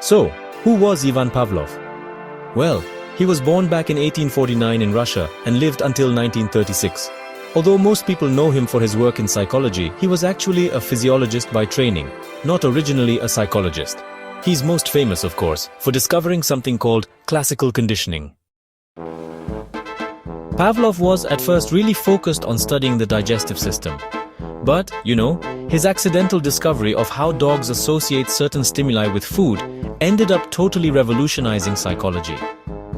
So, who was Ivan Pavlov? Well, he was born back in 1849 in Russia and lived until 1936. Although most people know him for his work in psychology, he was actually a physiologist by training, not originally a psychologist. He's most famous, of course, for discovering something called classical conditioning. Pavlov was at first really focused on studying the digestive system. But, his accidental discovery of how dogs associate certain stimuli with food ended up totally revolutionizing psychology.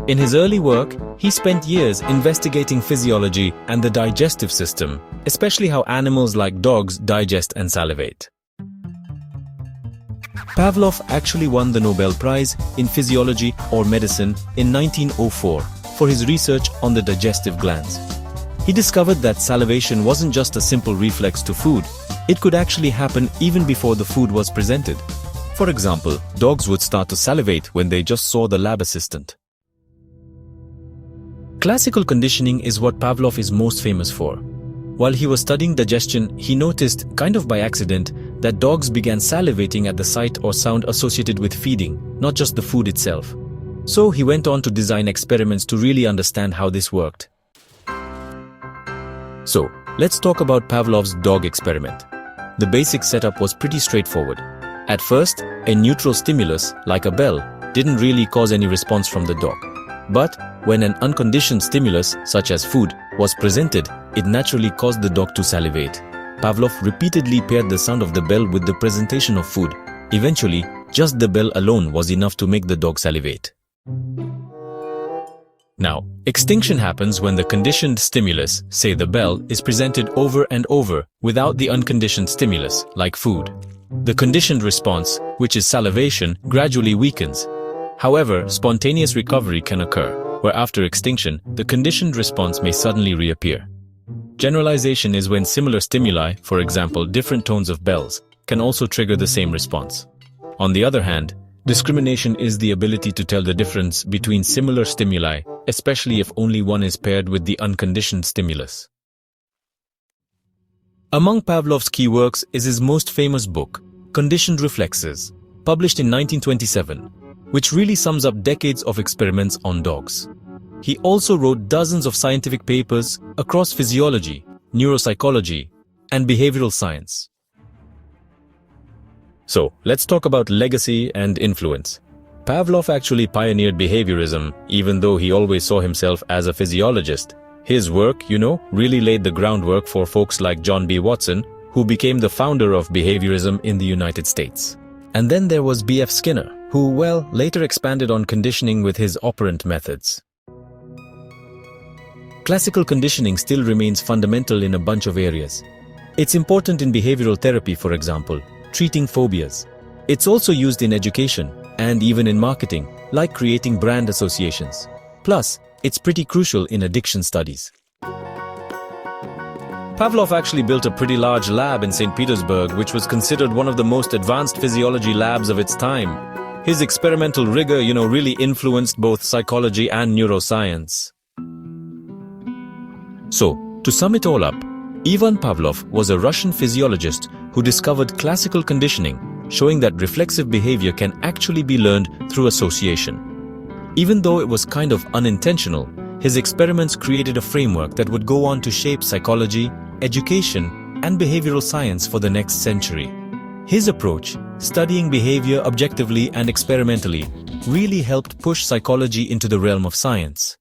In his early work, he spent years investigating physiology and the digestive system, especially how animals like dogs digest and salivate. Pavlov actually won the Nobel Prize in Physiology or Medicine in 1904 for his research on the digestive glands. He discovered that salivation wasn't just a simple reflex to food, it could actually happen even before the food was presented. For example, dogs would start to salivate when they just saw the lab assistant. Classical conditioning is what Pavlov is most famous for. While he was studying digestion, he noticed, kind of by accident, that dogs began salivating at the sight or sound associated with feeding, not just the food itself. So he went on to design experiments to really understand how this worked. So, let's talk about Pavlov's dog experiment. The basic setup was pretty straightforward. At first, a neutral stimulus, like a bell, didn't really cause any response from the dog. But when an unconditioned stimulus, such as food, was presented, it naturally caused the dog to salivate. Pavlov repeatedly paired the sound of the bell with the presentation of food. Eventually, just the bell alone was enough to make the dog salivate. Now, extinction happens when the conditioned stimulus, say the bell, is presented over and over without the unconditioned stimulus, like food. The conditioned response, which is salivation, gradually weakens. However, spontaneous recovery can occur, where after extinction, the conditioned response may suddenly reappear. Generalization is when similar stimuli, for example different tones of bells, can also trigger the same response. On the other hand, discrimination is the ability to tell the difference between similar stimuli, especially if only one is paired with the unconditioned stimulus. Among Pavlov's key works is his most famous book, Conditioned Reflexes, published in 1927, which really sums up decades of experiments on dogs. He also wrote dozens of scientific papers across physiology, neuropsychology, and behavioral science. So, let's talk about legacy and influence. Pavlov actually pioneered behaviorism, even though he always saw himself as a physiologist. His work, really laid the groundwork for folks like John B. Watson, who became the founder of behaviorism in the United States. And then there was B.F. Skinner, who, later expanded on conditioning with his operant methods. Classical conditioning still remains fundamental in a bunch of areas. It's important in behavioral therapy, for example, treating phobias. It's also used in education and even in marketing, like creating brand associations. Plus, it's pretty crucial in addiction studies. Pavlov actually built a pretty large lab in St. Petersburg, which was considered one of the most advanced physiology labs of its time. His experimental rigor, really influenced both psychology and neuroscience. So, to sum it all up, Ivan Pavlov was a Russian physiologist who discovered classical conditioning, showing that reflexive behavior can actually be learned through association. Even though it was kind of unintentional, his experiments created a framework that would go on to shape psychology, education, and behavioral science for the next century. His approach, studying behavior objectively and experimentally, really helped push psychology into the realm of science.